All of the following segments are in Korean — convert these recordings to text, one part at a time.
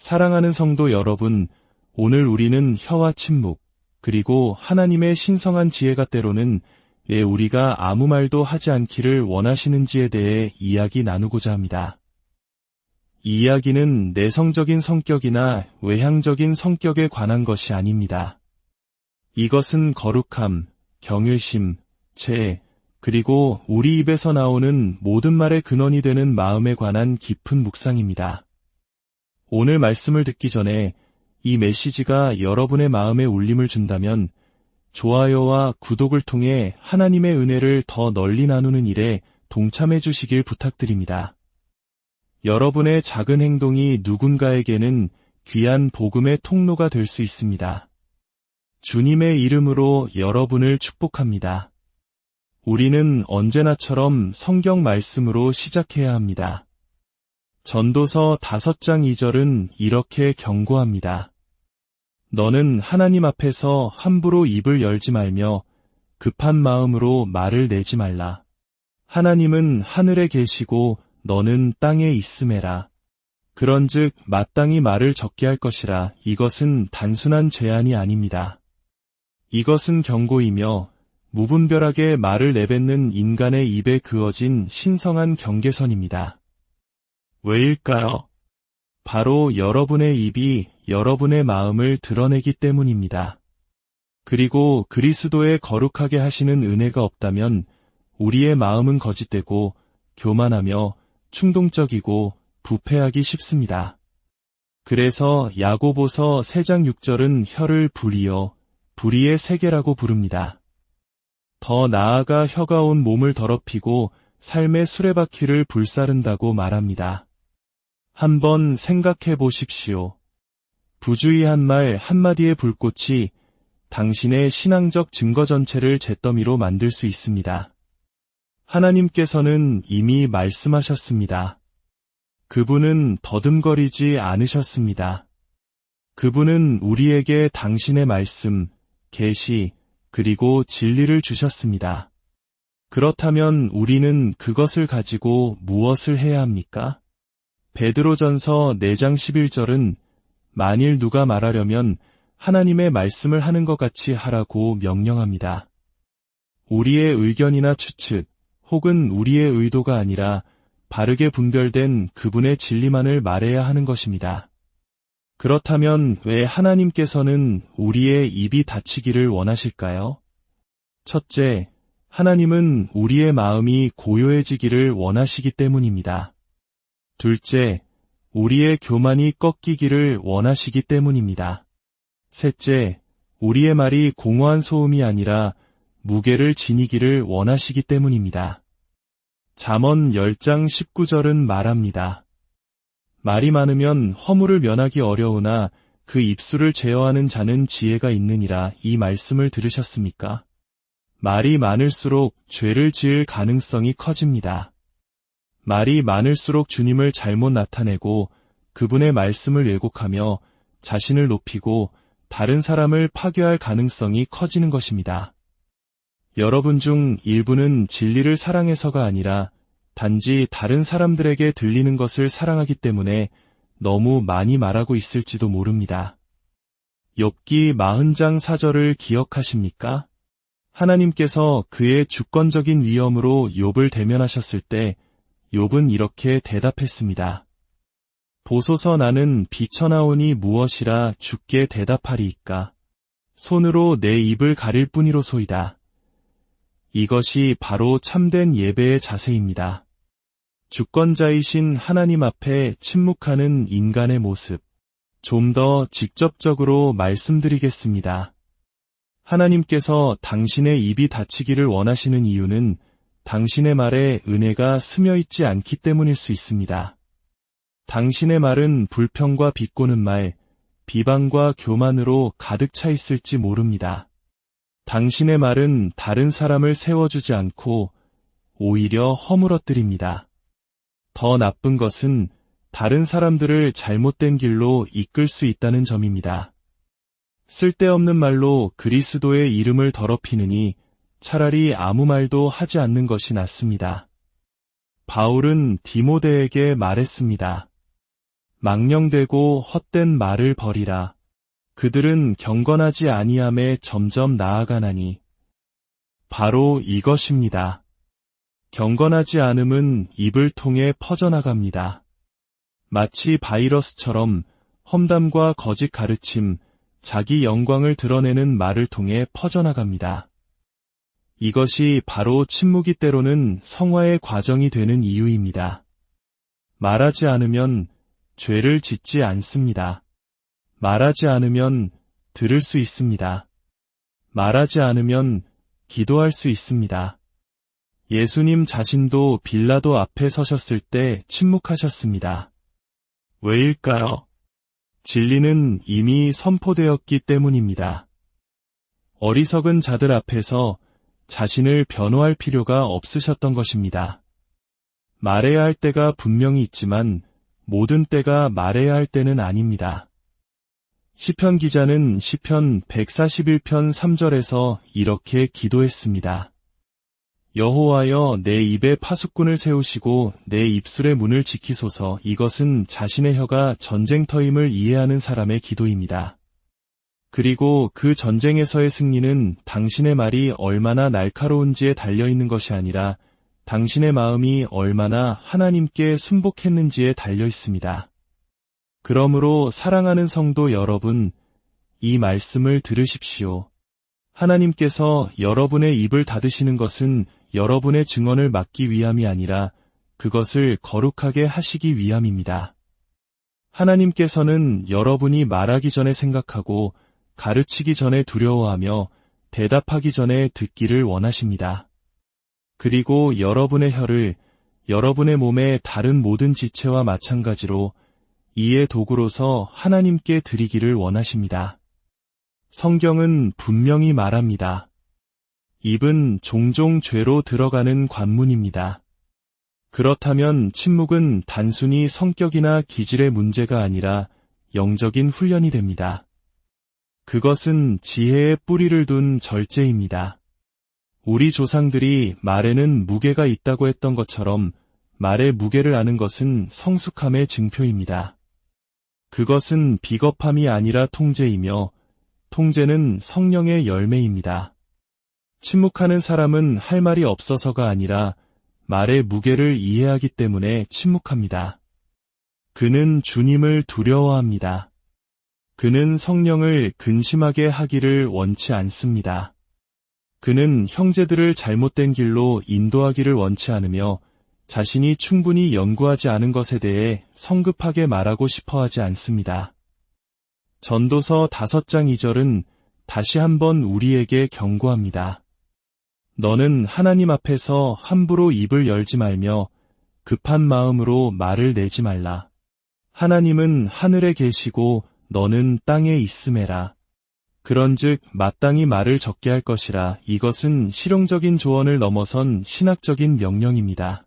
사랑하는 성도 여러분, 오늘 우리는 혀와 침묵, 그리고 하나님의 신성한 지혜가 때로는 왜 우리가 아무 말도 하지 않기를 원하시는지에 대해 이야기 나누고자 합니다. 이 이야기는 내성적인 성격이나 외향적인 성격에 관한 것이 아닙니다. 이것은 거룩함, 경외심, 죄, 그리고 우리 입에서 나오는 모든 말의 근원이 되는 마음에 관한 깊은 묵상입니다. 오늘 말씀을 듣기 전에 이 메시지가 여러분의 마음에 울림을 준다면 좋아요와 구독을 통해 하나님의 은혜를 더 널리 나누는 일에 동참해 주시길 부탁드립니다. 여러분의 작은 행동이 누군가에게는 귀한 복음의 통로가 될 수 있습니다. 주님의 이름으로 여러분을 축복합니다. 우리는 언제나처럼 성경 말씀으로 시작해야 합니다. 전도서 5장 2절은 이렇게 경고합니다. 너는 하나님 앞에서 함부로 입을 열지 말며 급한 마음으로 말을 내지 말라. 하나님은 하늘에 계시고 너는 땅에 있음에라. 그런즉 마땅히 말을 적게 할 것이라. 이것은 단순한 제안이 아닙니다. 이것은 경고이며 무분별하게 말을 내뱉는 인간의 입에 그어진 신성한 경계선입니다. 왜일까요? 바로 여러분의 입이 여러분의 마음을 드러내기 때문입니다. 그리고 그리스도의 거룩하게 하시는 은혜가 없다면 우리의 마음은 거짓되고 교만하며 충동적이고 부패하기 쉽습니다. 그래서 야고보서 3장 6절은 혀를 불이요, 불의의 세계라고 부릅니다. 더 나아가 혀가 온 몸을 더럽히고 삶의 수레바퀴를 불사른다고 말합니다. 한번 생각해 보십시오. 부주의한 말 한마디의 불꽃이 당신의 신앙적 증거 전체를 잿더미로 만들 수 있습니다. 하나님께서는 이미 말씀하셨습니다. 그분은 더듬거리지 않으셨습니다. 그분은 우리에게 당신의 말씀, 계시, 그리고 진리를 주셨습니다. 그렇다면 우리는 그것을 가지고 무엇을 해야 합니까? 베드로전서 4장 11절은 만일 누가 말하려면 하나님의 말씀을 하는 것 같이 하라고 명령합니다. 우리의 의견이나 추측, 혹은 우리의 의도가 아니라 바르게 분별된 그분의 진리만을 말해야 하는 것입니다. 그렇다면 왜 하나님께서는 우리의 입이 닫히기를 원하실까요? 첫째, 하나님은 우리의 마음이 고요해지기를 원하시기 때문입니다. 둘째, 우리의 교만이 꺾이기를 원하시기 때문입니다. 셋째, 우리의 말이 공허한 소음이 아니라 무게를 지니기를 원하시기 때문입니다. 잠언 10장 19절은 말합니다. 말이 많으면 허물을 면하기 어려우나 그 입술을 제어하는 자는 지혜가 있느니라. 이 말씀을 들으셨습니까? 말이 많을수록 죄를 지을 가능성이 커집니다. 말이 많을수록 주님을 잘못 나타내고 그분의 말씀을 왜곡하며 자신을 높이고 다른 사람을 파괴할 가능성이 커지는 것입니다. 여러분 중 일부는 진리를 사랑해서가 아니라 단지 다른 사람들에게 들리는 것을 사랑하기 때문에 너무 많이 말하고 있을지도 모릅니다. 욥기 40장 4절을 기억하십니까? 하나님께서 그의 주권적인 위엄으로 욥을 대면하셨을 때 욥은 이렇게 대답했습니다. 보소서 나는 비쳐나오니 무엇이라 주께 대답하리이까? 손으로 내 입을 가릴 뿐이로소이다. 이것이 바로 참된 예배의 자세입니다. 주권자이신 하나님 앞에 침묵하는 인간의 모습. 좀 더 직접적으로 말씀드리겠습니다. 하나님께서 당신의 입이 닫히기를 원하시는 이유는 당신의 말에 은혜가 스며있지 않기 때문일 수 있습니다. 당신의 말은 불평과 비꼬는 말, 비방과 교만으로 가득 차 있을지 모릅니다. 당신의 말은 다른 사람을 세워주지 않고 오히려 허물어뜨립니다. 더 나쁜 것은 다른 사람들을 잘못된 길로 이끌 수 있다는 점입니다. 쓸데없는 말로 그리스도의 이름을 더럽히느니 차라리 아무 말도 하지 않는 것이 낫습니다. 바울은 디모데에게 말했습니다. 망령되고 헛된 말을 버리라. 그들은 경건하지 아니함에 점점 나아가나니. 바로 이것입니다. 경건하지 않음은 입을 통해 퍼져나갑니다. 마치 바이러스처럼 험담과 거짓 가르침, 자기 영광을 드러내는 말을 통해 퍼져나갑니다. 이것이 바로 침묵이 때로는 성화의 과정이 되는 이유입니다. 말하지 않으면 죄를 짓지 않습니다. 말하지 않으면 들을 수 있습니다. 말하지 않으면 기도할 수 있습니다. 예수님 자신도 빌라도 앞에 서셨을 때 침묵하셨습니다. 왜일까요? 진리는 이미 선포되었기 때문입니다. 어리석은 자들 앞에서 자신을 변호할 필요가 없으셨던 것입니다. 말해야 할 때가 분명히 있지만 모든 때가 말해야 할 때는 아닙니다. 시편 기자는 시편 141편 3절에서 이렇게 기도했습니다. 여호와여, 내 입에 파수꾼을 세우시고 내 입술의 문을 지키소서. 이것은 자신의 혀가 전쟁터임을 이해하는 사람의 기도입니다. 그리고 그 전쟁에서의 승리는 당신의 말이 얼마나 날카로운지에 달려있는 것이 아니라 당신의 마음이 얼마나 하나님께 순복했는지에 달려있습니다. 그러므로 사랑하는 성도 여러분, 이 말씀을 들으십시오. 하나님께서 여러분의 입을 닫으시는 것은 여러분의 증언을 막기 위함이 아니라 그것을 거룩하게 하시기 위함입니다. 하나님께서는 여러분이 말하기 전에 생각하고 가르치기 전에 두려워하며 대답하기 전에 듣기를 원하십니다. 그리고 여러분의 혀를 여러분의 몸의 다른 모든 지체와 마찬가지로 이의 도구로서 하나님께 드리기를 원하십니다. 성경은 분명히 말합니다. 입은 종종 죄로 들어가는 관문입니다. 그렇다면 침묵은 단순히 성격이나 기질의 문제가 아니라 영적인 훈련이 됩니다. 그것은 지혜의 뿌리를 둔 절제입니다. 우리 조상들이 말에는 무게가 있다고 했던 것처럼 말의 무게를 아는 것은 성숙함의 증표입니다. 그것은 비겁함이 아니라 통제이며 통제는 성령의 열매입니다. 침묵하는 사람은 할 말이 없어서가 아니라 말의 무게를 이해하기 때문에 침묵합니다. 그는 주님을 두려워합니다. 그는 성령을 근심하게 하기를 원치 않습니다. 그는 형제들을 잘못된 길로 인도하기를 원치 않으며 자신이 충분히 연구하지 않은 것에 대해 성급하게 말하고 싶어 하지 않습니다. 전도서 5장 2절은 다시 한번 우리에게 경고합니다. 너는 하나님 앞에서 함부로 입을 열지 말며 급한 마음으로 말을 내지 말라. 하나님은 하늘에 계시고 너는 땅에 있음에라. 그런즉 마땅히 말을 적게 할 것이라. 이것은 실용적인 조언을 넘어선 신학적인 명령입니다.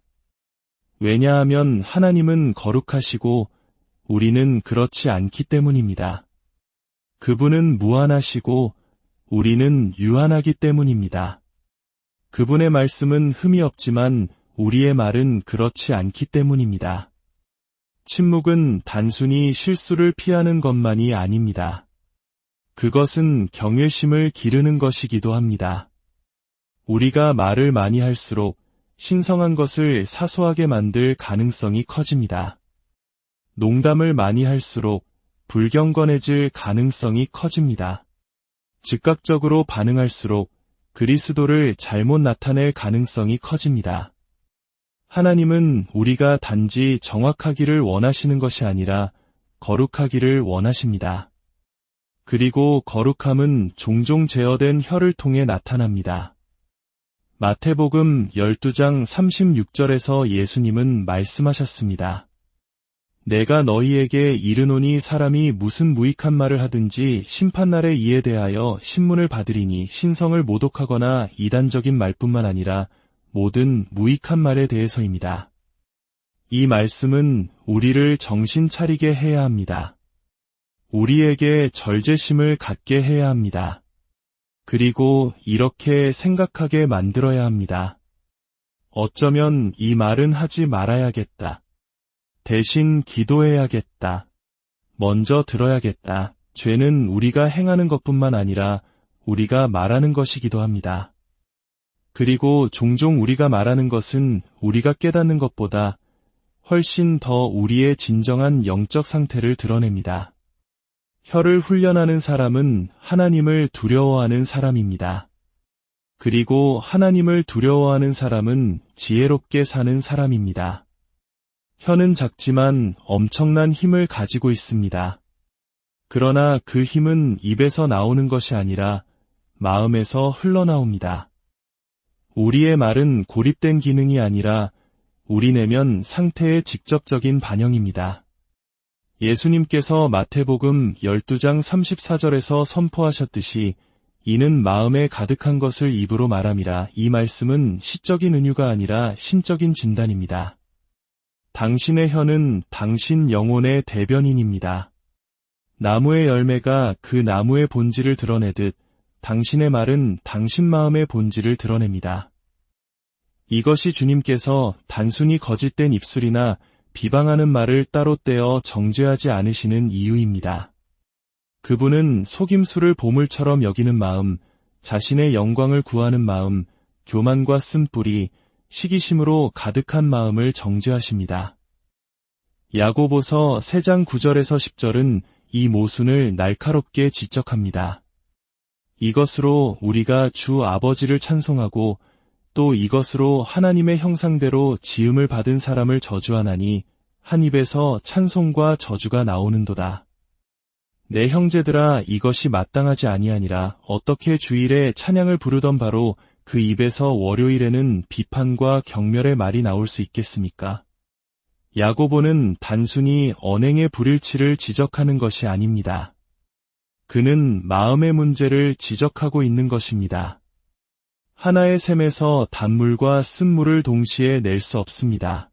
왜냐하면 하나님은 거룩하시고 우리는 그렇지 않기 때문입니다. 그분은 무한하시고 우리는 유한하기 때문입니다. 그분의 말씀은 흠이 없지만 우리의 말은 그렇지 않기 때문입니다. 침묵은 단순히 실수를 피하는 것만이 아닙니다. 그것은 경외심을 기르는 것이기도 합니다. 우리가 말을 많이 할수록 신성한 것을 사소하게 만들 가능성이 커집니다. 농담을 많이 할수록 불경건해질 가능성이 커집니다. 즉각적으로 반응할수록 그리스도를 잘못 나타낼 가능성이 커집니다. 하나님은 우리가 단지 정확하기를 원하시는 것이 아니라 거룩하기를 원하십니다. 그리고 거룩함은 종종 제어된 혀를 통해 나타납니다. 마태복음 12장 36절에서 예수님은 말씀하셨습니다. 내가 너희에게 이르노니 사람이 무슨 무익한 말을 하든지 심판날에 이에 대하여 신문을 받으리니 신성을 모독하거나 이단적인 말뿐만 아니라 모든 무익한 말에 대해서입니다. 이 말씀은 우리를 정신 차리게 해야 합니다. 우리에게 절제심을 갖게 해야 합니다. 그리고 이렇게 생각하게 만들어야 합니다. 어쩌면 이 말은 하지 말아야겠다. 대신 기도해야겠다. 먼저 들어야겠다. 죄는 우리가 행하는 것뿐만 아니라 우리가 말하는 것이기도 합니다. 그리고 종종 우리가 말하는 것은 우리가 깨닫는 것보다 훨씬 더 우리의 진정한 영적 상태를 드러냅니다. 혀를 훈련하는 사람은 하나님을 두려워하는 사람입니다. 그리고 하나님을 두려워하는 사람은 지혜롭게 사는 사람입니다. 혀는 작지만 엄청난 힘을 가지고 있습니다. 그러나 그 힘은 입에서 나오는 것이 아니라 마음에서 흘러나옵니다. 우리의 말은 고립된 기능이 아니라 우리 내면 상태의 직접적인 반영입니다. 예수님께서 마태복음 12장 34절에서 선포하셨듯이 이는 마음에 가득한 것을 입으로 말함이라. 이 말씀은 시적인 은유가 아니라 신적인 진단입니다. 당신의 혀는 당신 영혼의 대변인입니다. 나무의 열매가 그 나무의 본질을 드러내듯 당신의 말은 당신 마음의 본질을 드러냅니다. 이것이 주님께서 단순히 거짓된 입술이나 비방하는 말을 따로 떼어 정죄하지 않으시는 이유입니다. 그분은 속임수를 보물처럼 여기는 마음, 자신의 영광을 구하는 마음, 교만과 쓴뿌리, 시기심으로 가득한 마음을 정죄하십니다. 야고보서 3장 9절에서 10절은 이 모순을 날카롭게 지적합니다. 이것으로 우리가 주 아버지를 찬송하고 또 이것으로 하나님의 형상대로 지음을 받은 사람을 저주하나니 한 입에서 찬송과 저주가 나오는도다. 내 형제들아, 이것이 마땅하지 아니하니라. 어떻게 주일에 찬양을 부르던 바로 그 입에서 월요일에는 비판과 경멸의 말이 나올 수 있겠습니까? 야고보는 단순히 언행의 불일치를 지적하는 것이 아닙니다. 그는 마음의 문제를 지적하고 있는 것입니다. 하나의 샘에서 단물과 쓴물을 동시에 낼 수 없습니다.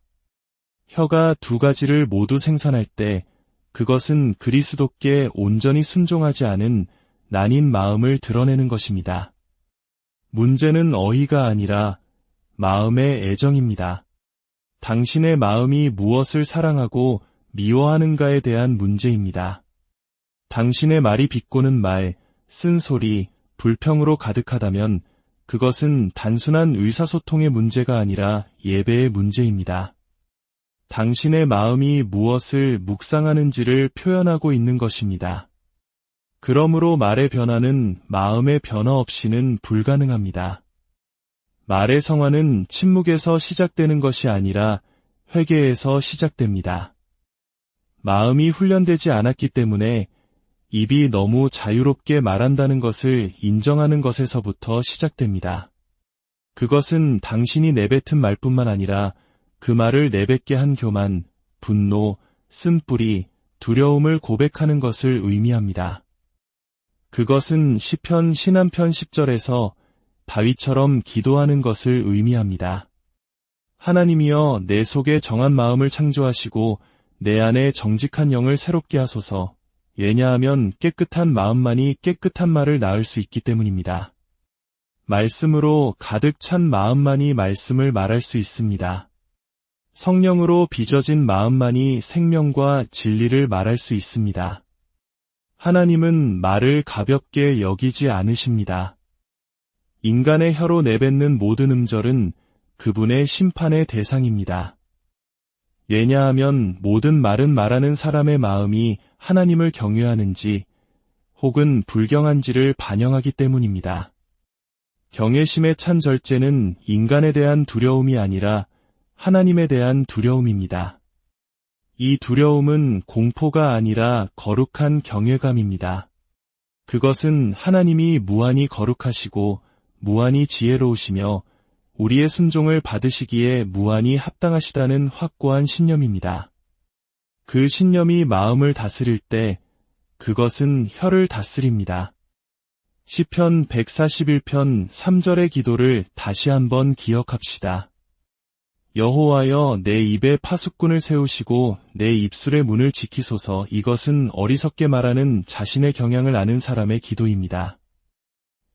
혀가 두 가지를 모두 생산할 때 그것은 그리스도께 온전히 순종하지 않은 나뉜 마음을 드러내는 것입니다. 문제는 어휘가 아니라 마음의 애정입니다. 당신의 마음이 무엇을 사랑하고 미워하는가에 대한 문제입니다. 당신의 말이 비꼬는 말, 쓴소리, 불평으로 가득하다면 그것은 단순한 의사소통의 문제가 아니라 예배의 문제입니다. 당신의 마음이 무엇을 묵상하는지를 표현하고 있는 것입니다. 그러므로 말의 변화는 마음의 변화 없이는 불가능합니다. 말의 성화는 침묵에서 시작되는 것이 아니라 회개에서 시작됩니다. 마음이 훈련되지 않았기 때문에 입이 너무 자유롭게 말한다는 것을 인정하는 것에서부터 시작됩니다. 그것은 당신이 내뱉은 말뿐만 아니라 그 말을 내뱉게 한 교만, 분노, 쓴뿌리, 두려움을 고백하는 것을 의미합니다. 그것은 시편 신한편 10절에서 다윗처럼 기도하는 것을 의미합니다. 하나님이여, 내 속에 정한 마음을 창조하시고 내 안에 정직한 영을 새롭게 하소서. 왜냐하면 깨끗한 마음만이 깨끗한 말을 낳을 수 있기 때문입니다. 말씀으로 가득 찬 마음만이 말씀을 말할 수 있습니다. 성령으로 빚어진 마음만이 생명과 진리를 말할 수 있습니다. 하나님은 말을 가볍게 여기지 않으십니다. 인간의 혀로 내뱉는 모든 음절은 그분의 심판의 대상입니다. 왜냐하면 모든 말은 말하는 사람의 마음이 하나님을 경외하는지 혹은 불경한지를 반영하기 때문입니다. 경외심에 찬 절제는 인간에 대한 두려움이 아니라 하나님에 대한 두려움입니다. 이 두려움은 공포가 아니라 거룩한 경외감입니다. 그것은 하나님이 무한히 거룩하시고 무한히 지혜로우시며 우리의 순종을 받으시기에 무한히 합당하시다는 확고한 신념입니다. 그 신념이 마음을 다스릴 때 그것은 혀를 다스립니다. 시편 141편 3절의 기도를 다시 한번 기억합시다. 여호와여, 내 입에 파수꾼을 세우시고 내 입술의 문을 지키소서. 이것은 어리석게 말하는 자신의 경향을 아는 사람의 기도입니다.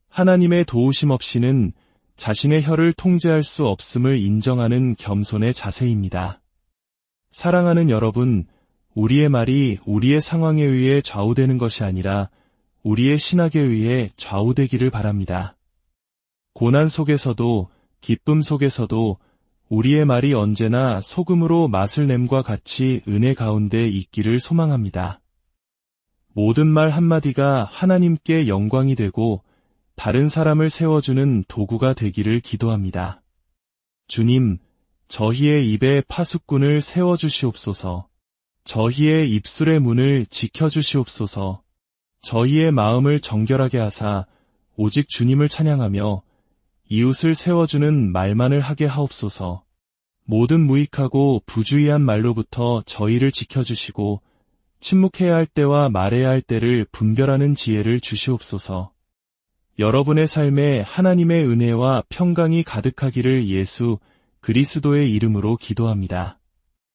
하나님의 도우심 없이는 자신의 혀를 통제할 수 없음을 인정하는 겸손의 자세입니다. 사랑하는 여러분, 우리의 말이 우리의 상황에 의해 좌우되는 것이 아니라 우리의 신학에 의해 좌우되기를 바랍니다. 고난 속에서도 기쁨 속에서도 우리의 말이 언제나 소금으로 맛을 냄과 같이 은혜 가운데 있기를 소망합니다. 모든 말 한마디가 하나님께 영광이 되고 다른 사람을 세워주는 도구가 되기를 기도합니다. 주님, 저희의 입에 파수꾼을 세워주시옵소서. 저희의 입술의 문을 지켜주시옵소서. 저희의 마음을 정결하게 하사 오직 주님을 찬양하며 이웃을 세워주는 말만을 하게 하옵소서. 모든 무익하고 부주의한 말로부터 저희를 지켜주시고 침묵해야 할 때와 말해야 할 때를 분별하는 지혜를 주시옵소서. 여러분의 삶에 하나님의 은혜와 평강이 가득하기를 예수 그리스도의 이름으로 기도합니다.